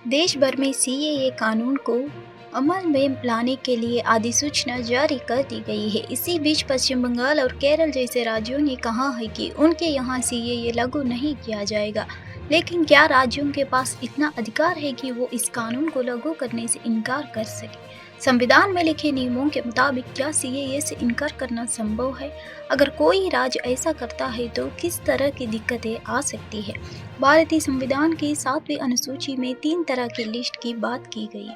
देश भर में सीएए कानून को अमल में लाने के लिए अधिसूचना जारी कर दी गई है। इसी बीच पश्चिम बंगाल और केरल जैसे राज्यों ने कहा है कि उनके यहाँ सीएए लागू नहीं किया जाएगा। लेकिन क्या राज्यों के पास इतना अधिकार है कि वो इस कानून को लागू करने से इनकार कर सके? संविधान में लिखे नियमों के मुताबिक क्या सीएए से इनकार करना संभव है? अगर कोई राज्य ऐसा करता है तो किस तरह की दिक्कतें आ सकती है? भारतीय संविधान की 7वीं अनुसूची में 3 तरह की लिस्ट की बात की गई।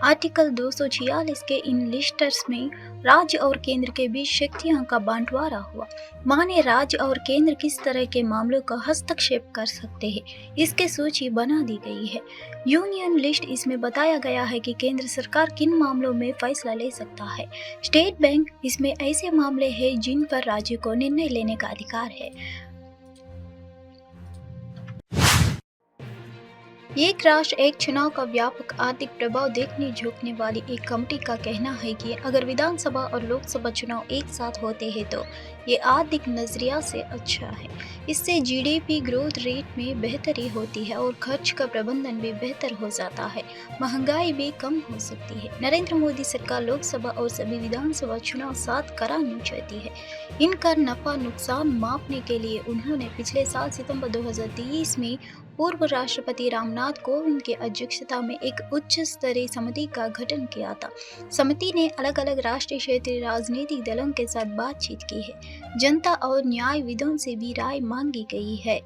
आर्टिकल 246 के इन लिस्टर्स में राज्य और केंद्र के बीच शक्तियों का बंटवारा हुआ। माने राज्य और केंद्र किस तरह के मामलों का हस्तक्षेप कर सकते हैं, इसकी सूची बना दी गई है। यूनियन लिस्ट इसमें बताया गया है कि केंद्र सरकार किन मामलों में फैसला ले सकता है। स्टेट बैंक इसमें ऐसे मामले हैं जिन पर राज्य को निर्णय लेने का अधिकार है। एक राष्ट्र एक चुनाव का व्यापक आर्थिक प्रभाव देखने झुकने वाली एक कमेटी का कहना है कि अगर विधानसभा और लोकसभा चुनाव एक साथ होते हैं तो ये आर्थिक नजरिया से अच्छा है। इससे जीडीपी ग्रोथ रेट में बेहतरी होती है और खर्च का प्रबंधन भी बेहतर हो जाता है। महंगाई भी कम हो सकती है। नरेंद्र मोदी सरकार लोकसभा और सभी विधानसभा चुनाव साथ कराना चाहती है। इनका नफा नुकसान मापने के लिए उन्होंने पिछले साल सितंबर 2023 में पूर्व राष्ट्रपति रामनाथ कोविंद की अध्यक्षता में एक उच्च स्तरीय समिति का गठन किया था। समिति ने अलग अलग राष्ट्रीय क्षेत्रीय राजनीतिक दलों के साथ बातचीत की है। जनता और न्यायविदों से भी राय मांगी गई है।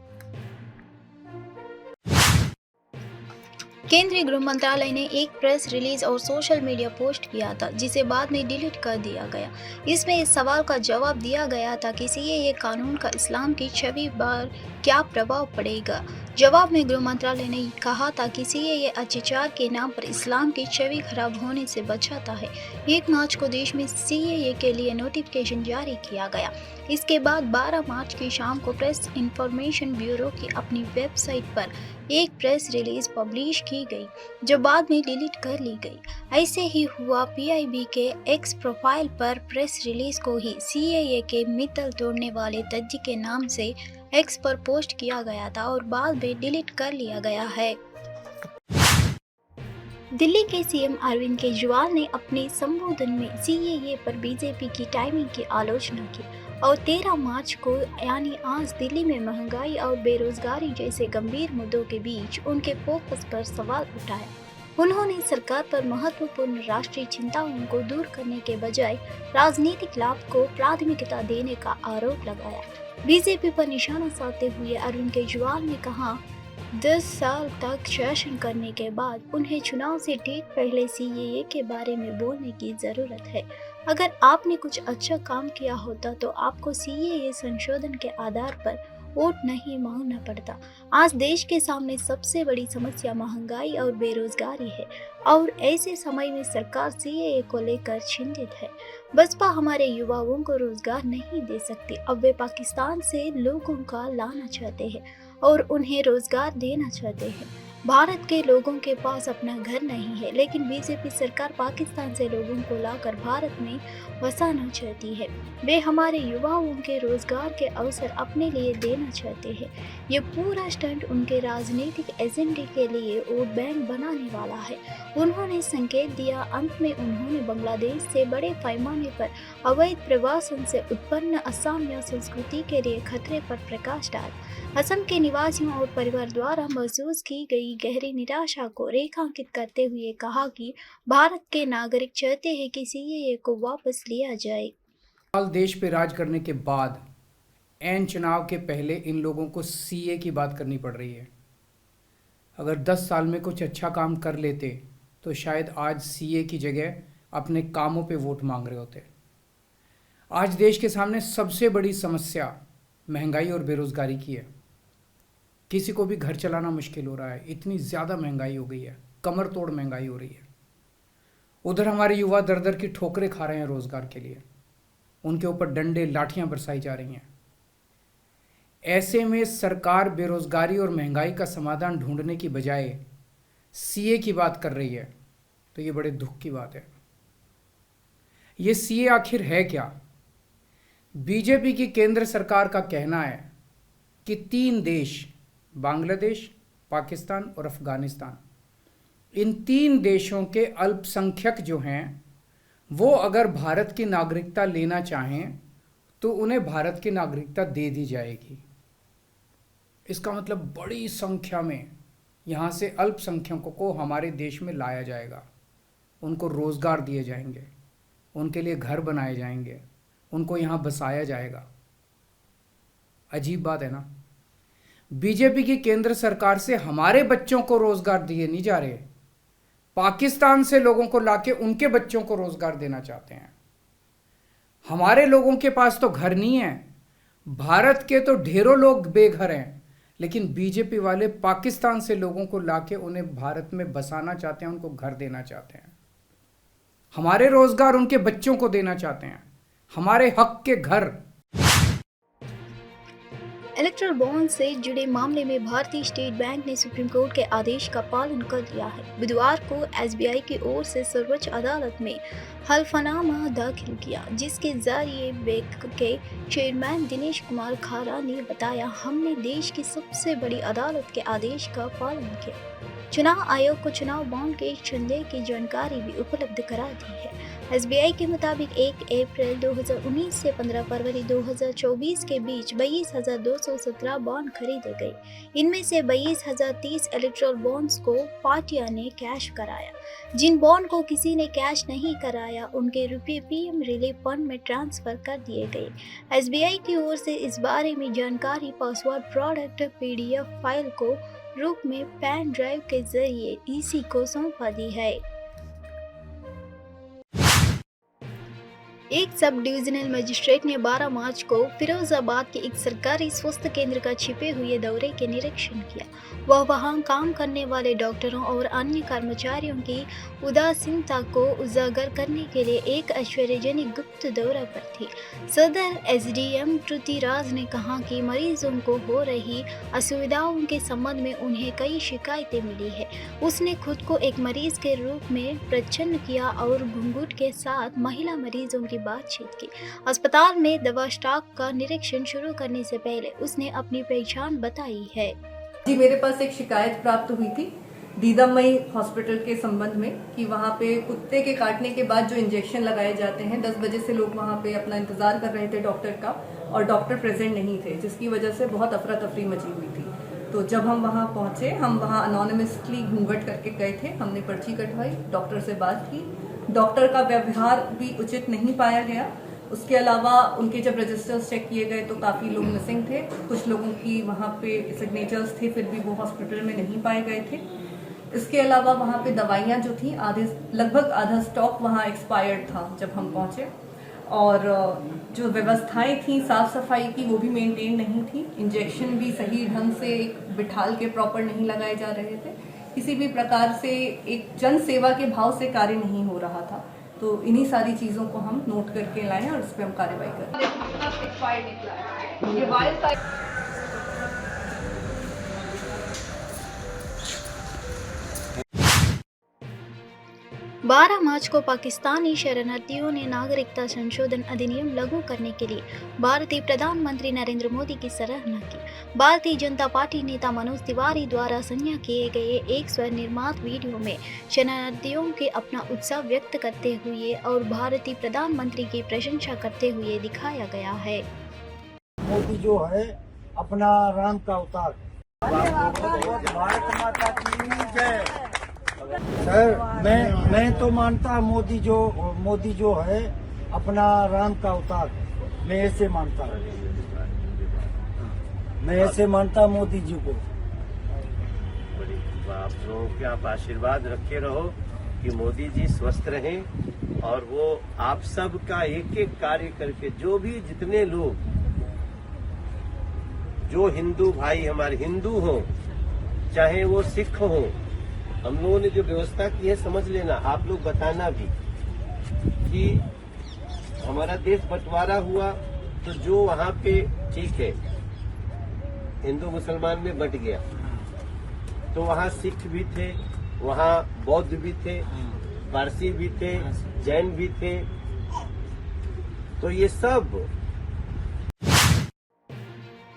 केंद्रीय गृह मंत्रालय ने एक प्रेस रिलीज और सोशल मीडिया पोस्ट किया था जिसे बाद में डिलीट कर दिया गया। इसमें इस सवाल का जवाब दिया गया था कि सीएए कानून का इस्लाम की छवि पर क्या प्रभाव पड़ेगा। जवाब में गृह मंत्रालय ने कहा था कि सीएए अत्याचार के नाम पर इस्लाम की छवि खराब होने से बचाता है। 1 मार्च को देश में सीएए के लिए नोटिफिकेशन जारी किया गया। इसके बाद 12 मार्च की शाम को प्रेस इंफॉर्मेशन ब्यूरो की अपनी वेबसाइट पर एक प्रेस रिलीज पब्लिश की गई जो बाद में डिलीट कर ली गई। ऐसे ही हुआ पीआईबी के एक्स प्रोफाइल पर प्रेस रिलीज को ही सीएए के मित्तल तोड़ने वाले तथ्य के नाम से एक्स पर पोस्ट किया गया था और बाद में डिलीट कर लिया गया है। दिल्ली के सीएम अरविंद केजरीवाल ने अपने संबोधन में सीएए पर बीजेपी की टाइमिंग की आलोचना की और 13 मार्च को यानी आज दिल्ली में महंगाई और बेरोजगारी जैसे गंभीर मुद्दों के बीच उनके फोकस पर सवाल उठाया। उन्होंने सरकार पर महत्वपूर्ण राष्ट्रीय चिंताओं को दूर करने के बजाय राजनीतिक लाभ को प्राथमिकता देने का आरोप लगाया। बीजेपी पर निशाना साधते हुए अरविंद केजरीवाल ने कहा, 10 साल तक शासन करने के बाद उन्हें चुनाव से ठीक पहले सीएए के बारे में बोलने की जरूरत है। अगर आपने कुछ अच्छा काम किया होता तो आपको सीएए संशोधन के आधार पर वोट नहीं मांगना पड़ता। आज देश के सामने सबसे बड़ी समस्या महंगाई और बेरोजगारी है और ऐसे समय में सरकार सीएए को लेकर चिंतित है। बसपा हमारे युवाओं को रोजगार नहीं दे सकती। अब वे पाकिस्तान से लोगों का लाना चाहते हैं और उन्हें रोजगार देना चाहते हैं। भारत के लोगों के पास अपना घर नहीं है, लेकिन बीजेपी सरकार पाकिस्तान से लोगों को लाकर भारत में बसाना चाहती है। वे हमारे युवाओं के रोजगार के अवसर अपने लिए देना चाहते हैं। ये पूरा स्टंट उनके राजनीतिक एजेंडे के लिए वोट बैंक बनाने वाला है। उन्होंने संकेत दिया। अंत में उन्होंने बांग्लादेश से बड़े पैमाने पर अवैध प्रवासन से उत्पन्न असमिया संस्कृति के लिए खतरे पर प्रकाश डाला। असम के निवासियों और परिवार द्वारा महसूस की गई गहरी निराशा को रेखांकित करते हुए कहा कि भारत के नागरिक चाहते हैं कि सीएए को वापस लिया जाए। साल देश पे राज करने के बाद ऐन चुनाव के पहले इन लोगों को सीए की बात करनी पड़ रही है। अगर 10 साल में कुछ अच्छा काम कर लेते तो शायद आज सीए की जगह अपने कामों पे वोट मांग रहे होते। आज देश के सामने सबसे बड़ी समस्या महंगाई और बेरोजगारी की है। किसी को भी घर चलाना मुश्किल हो रहा है, इतनी ज़्यादा महंगाई हो गई है, कमर तोड़ महंगाई हो रही है। उधर हमारे युवा दर दर की ठोकरें खा रहे हैं रोजगार के लिए, उनके ऊपर डंडे लाठियां बरसाई जा रही हैं। ऐसे में सरकार बेरोजगारी और महंगाई का समाधान ढूंढने की बजाय सीए की बात कर रही है, तो ये बड़े दुख की बात है। ये सीए आखिर है क्या? बीजेपी की केंद्र सरकार का कहना है कि 3 देश बांग्लादेश, पाकिस्तान और अफगानिस्तान, इन 3 देशों के अल्पसंख्यक जो हैं वो अगर भारत की नागरिकता लेना चाहें तो उन्हें भारत की नागरिकता दे दी जाएगी। इसका मतलब बड़ी संख्या में यहाँ से अल्पसंख्यकों को हमारे देश में लाया जाएगा, उनको रोज़गार दिए जाएंगे, उनके लिए घर बनाए जाएंगे, उनको यहाँ बसाया जाएगा। अजीब बात है ना। बीजेपी की केंद्र सरकार से हमारे बच्चों को रोज़गार दिए नहीं जा रहे, पाकिस्तान से लोगों को लाके उनके बच्चों को रोज़गार देना चाहते हैं। हमारे लोगों के पास तो घर नहीं है, भारत के तो ढेरों लोग बेघर हैं, लेकिन बीजेपी वाले पाकिस्तान से लोगों को लाके उन्हें भारत में बसाना चाहते हैं, उनको घर देना चाहते हैं। हमारे रोजगार उनके बच्चों को देना चाहते हैं, हमारे हक के घर। इलेक्ट्रल बॉन्ड से जुड़े मामले में भारतीय स्टेट बैंक ने सुप्रीम कोर्ट के आदेश का पालन कर लिया है। बुधवार को एसबीआई की ओर से सर्वोच्च अदालत में हल्फनामा दाखिल किया, जिसके जरिए बैंक के चेयरमैन दिनेश कुमार खारा ने बताया, हमने देश की सबसे बड़ी अदालत के आदेश का पालन किया। चुनाव आयोग को चुनाव बॉन्ड के संदेह की जानकारी भी उपलब्ध करा दी है। एसबीआई के मुताबिक 1 अप्रैल 2019 से 15 फरवरी 2024 के बीच 22,217 बॉन्ड खरीदे गए। इनमें से 22,030 इलेक्ट्रल बॉन्ड्स को पार्टियां ने कैश कराया। जिन बॉन्ड को किसी ने कैश नहीं कराया, उनके रुपये पीएम रिलीफ फंड में ट्रांसफर कर दिए गए। एसबीआई की ओर से इस बारे में जानकारी पासवर्ड प्रोडक्ट पीडीएफ फाइल को रूप में पेन ड्राइव के जरिए ईसी को सौंपा दी है। एक सब डिविजनल मजिस्ट्रेट ने 12 मार्च को फिरोजाबाद के एक सरकारी स्वास्थ्य केंद्र का छिपे हुए दौरे के निरीक्षण किया। वह वहां काम करने वाले डॉक्टरों और अन्य कर्मचारियों की उदासीनता को उजागर करने के लिए एक आश्चर्यजनक गुप्त दौरा पर थी। सदर एसडीएम ट्रुति राज ने कहा कि मरीजों को हो रही असुविधाओं के संबंध में उन्हें कई शिकायतें मिली है। उसने खुद को एक मरीज के रूप में प्रच्छन्न किया और घूंघट के साथ महिला मरीजों की बातचीत की। अस्पताल में दवा स्टॉक का निरीक्षण शुरू करने से पहले उसने अपनी पहचान बताई है। जी, मेरे पास एक शिकायत प्राप्त हुई थी दीदामई हॉस्पिटल के संबंध में कि वहाँ पे कुत्ते के काटने के बाद जो इंजेक्शन लगाए जाते हैं, 10 बजे से लोग वहाँ पे अपना इंतजार कर रहे थे डॉक्टर का, और डॉक्टर प्रेजेंट नहीं थे, जिसकी वजह से बहुत अफरा तफरी मची हुई थी। तो जब हम वहाँ पहुँचे, हम वहाँ अनोनिमसली घूंघट करके गए थे। हमने पर्ची कटवाई, डॉक्टर से बात की। डॉक्टर का व्यवहार भी उचित नहीं पाया गया। उसके अलावा उनके जब रजिस्टर्स चेक किए गए तो काफ़ी लोग मिसिंग थे। कुछ लोगों की वहाँ पे सिग्नेचर्स थे, फिर भी वो हॉस्पिटल में नहीं पाए गए थे। इसके अलावा वहाँ पे दवाइयाँ जो थी, लगभग आधा स्टॉक वहाँ एक्सपायर्ड था जब हम पहुँचे। और जो व्यवस्थाएं थी साफ सफाई की, वो भी मेंटेन नहीं थी। इंजेक्शन भी सही ढंग से बिठाल के प्रॉपर नहीं लगाए जा रहे थे। किसी भी प्रकार से एक जन सेवा के भाव से कार्य नहीं हो रहा था। तो इन्हीं सारी चीज़ों को हम नोट करके लाए और इस पर हम कार्रवाई करें। 12 मार्च को पाकिस्तानी शरणार्थियों ने नागरिकता संशोधन अधिनियम लागू करने के लिए भारतीय प्रधानमंत्री नरेंद्र मोदी की सराहना की। भारतीय जनता पार्टी नेता मनोज तिवारी द्वारा साझा किए गए एक स्वनिर्मित वीडियो में शरणार्थियों के अपना उत्साह व्यक्त करते हुए और भारतीय प्रधानमंत्री की प्रशंसा करते हुए दिखाया गया है। मोदी जो है अपना राम का अवतार। भारत माता की जय। सर, मैं तो मानता मोदी जो है अपना राम का अवतार। मैं ऐसे मानता हूँ, मैं ऐसे मानता मोदी जी को। आप लोगों के आप आशीर्वाद रखे रहो कि मोदी जी स्वस्थ रहें और वो आप सब का एक एक कार्य करके, जो भी जितने लोग, जो हिंदू भाई हमारे हिंदू हों चाहे वो सिख हों, हम लोगों ने जो व्यवस्था की है समझ लेना। आप लोग बताना भी कि हमारा देश बंटवारा हुआ तो जो वहां पे ठीक है हिंदू मुसलमान में बंट गया, तो वहां सिख भी थे, वहां बौद्ध भी थे, पारसी भी थे, जैन भी थे। तो ये सब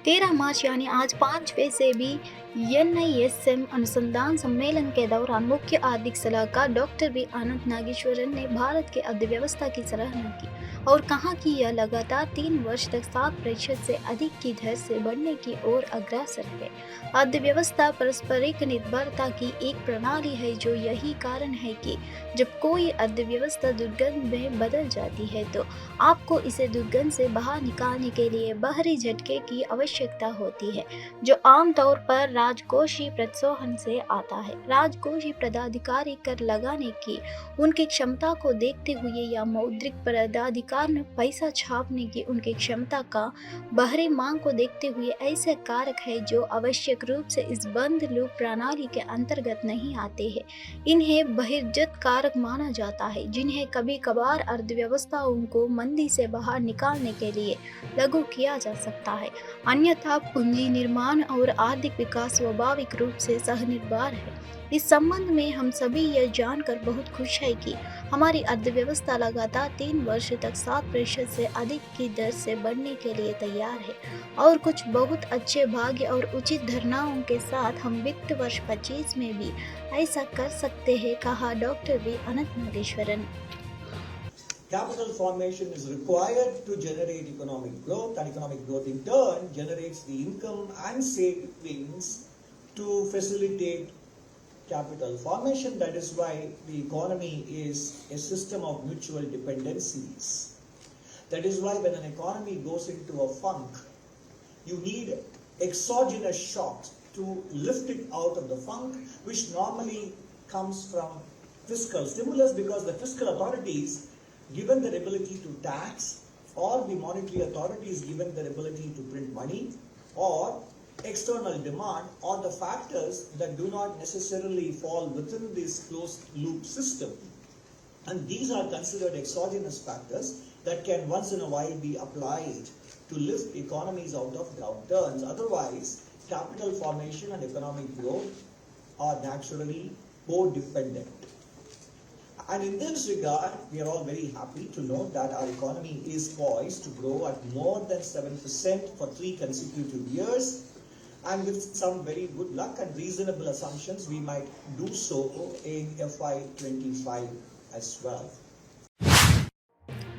13 मार्च यानी आज 5वें से भी NISM अनुसंधान सम्मेलन के दौरान मुख्य आर्थिक सलाहकार डॉक्टर बी अनंत नागेश्वरन ने भारत की अर्थव्यवस्था की सराहना की और कहा कि यह लगातार 3 वर्ष तक 7% से अधिक की दर से बढ़ने की ओर अग्रसर है। अर्थव्यवस्था पारस्परिक निर्भरता की एक प्रणाली है, जो यही कारण है कि जब कोई अर्थव्यवस्था दुर्गंध में बदल जाती है तो आपको इसे दुर्गंध से बाहर निकालने के लिए बाहरी झटके की आवश्यकता होती है, जो आमतौर पर राजकोषीय प्रोत्साहन से आता है। राजकोषीय पदाधिकारी कर लगाने की उनकी क्षमता को देखते हुए या मौद्रिक पदाधिकार में पैसा छापने की उनकी क्षमता का बाहरी मांग को देखते हुए ऐसे कारक है जो आवश्यक रूप से इस बंद लूप प्रणाली के अंतर्गत नहीं आते हैं। इन्हें बहिर्गत कारक माना जाता है, जिन्हें कभी कभार अर्थव्यवस्थाओं को मंदी से बाहर निकालने के लिए लागू किया जा सकता है, अन्यथा पूंजी निर्माण और आर्थिक विकास स्वाभाविक रूप से सहनिर्भर है। इस संबंध में हम सभी यह जानकर बहुत खुश है कि हमारी अर्थव्यवस्था लगातार 3 वर्ष तक 7% से अधिक की दर से बढ़ने के लिए तैयार है और कुछ बहुत अच्छे भाग्य और उचित धारणाओं के साथ हम वित्त वर्ष 25 में भी ऐसा कर सकते हैं, कहा doctor B Anant Nageswaran. Capital formation is required to generate economic growth, and economic growth in turn generates the income and savings to facilitate capital formation. That is why the economy is a system of mutual dependencies. That is why when an economy goes into a funk, you need exogenous shocks to lift it out of the funk, which normally comes from fiscal stimulus, because the fiscal authorities, given their ability to tax, or the monetary authorities given their ability to print money, or external demand, or the factors that do not necessarily fall within this closed loop system. And these are considered exogenous factors that can once in a while be applied to lift economies out of downturns. Otherwise, capital formation and economic growth are naturally co-dependent. And in this regard, we are all very happy to know that our economy is poised to grow at more than 7% for 3 consecutive years. And with some very good luck and reasonable assumptions, we might do so in FY25 as well.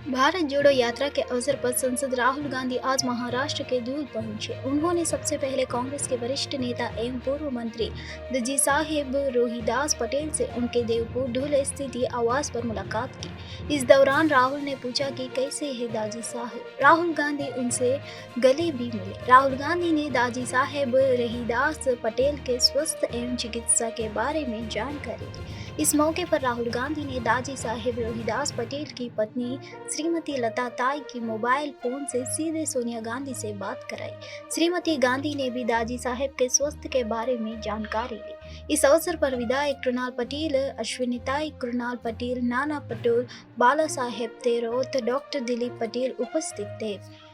Bharat जोड़ो यात्रा के अवसर पर सांसद राहुल गांधी आज महाराष्ट्र के दूर पहुंचे। उन्होंने सबसे पहले कांग्रेस के वरिष्ठ नेता एवं पूर्व मंत्री दाजी साहेब रोहिदास पटेल से उनके देवपुर धुले स्थित आवास पर मुलाकात की। इस दौरान राहुल ने पूछा कि कैसे है दाजी साहेब। राहुल गांधी उनसे गले भी मिले। राहुल गांधी ने दाजी साहेब रोहिदास पटेल के स्वास्थ्य एवं चिकित्सा के बारे में जानकारी दी। इस मौके पर राहुल गांधी ने दाजी साहेब रोहिदास पटेल की पत्नी श्रीमती लता ताई की मोबाइल फोन से सीधे सोनिया गांधी से बात कराई। श्रीमती गांधी ने भी दादी साहेब के स्वास्थ्य के बारे में जानकारी ली। इस अवसर पर विधायक कृणाल पटेल, अश्विनीताई कृणाल पटेल, नाना पटोल, बाला साहेब तेरोत, डॉक्टर दिलीप पटेल उपस्थित थे।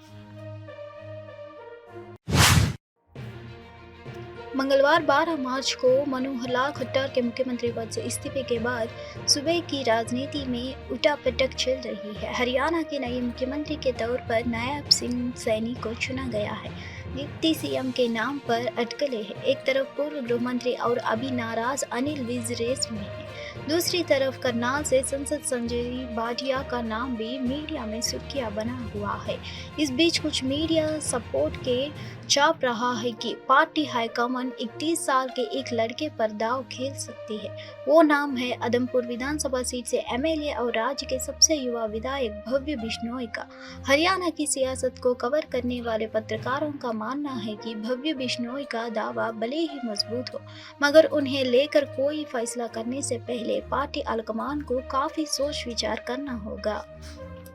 मंगलवार 12 मार्च को मनोहर लाल खट्टर के मुख्यमंत्री पद से इस्तीफे के बाद सूबे की राजनीति में उठापटक चल रही है। हरियाणा के नए मुख्यमंत्री के तौर पर नायब सिंह सैनी को चुना गया है। डिप्टी सीएम के नाम पर अटकलें हैं। एक तरफ पूर्व गृह मंत्री और अभी नाराज अनिल विज रेस में है, दूसरी तरफ करनाल से सांसद संजय भाटिया का नाम भी मीडिया में सुर्खियां बना हुआ है। इस बीच कुछ मीडिया सपोर्ट के चाप रहा है कि पार्टी हाईकमान 31 साल के एक लड़के पर दाव खेल सकती है। वो नाम है आदमपुर विधानसभा सीट से एमएलए और राज्य के सबसे युवा विधायक भव्य बिश्नोई का। हरियाणा की सियासत को कवर करने वाले पत्रकारों का मानना है कि भव्य बिश्नोई का दावा भले ही मजबूत हो, मगर उन्हें लेकर कोई फैसला करने से पहले पार्टी आलाकमान को काफी सोच विचार करना होगा।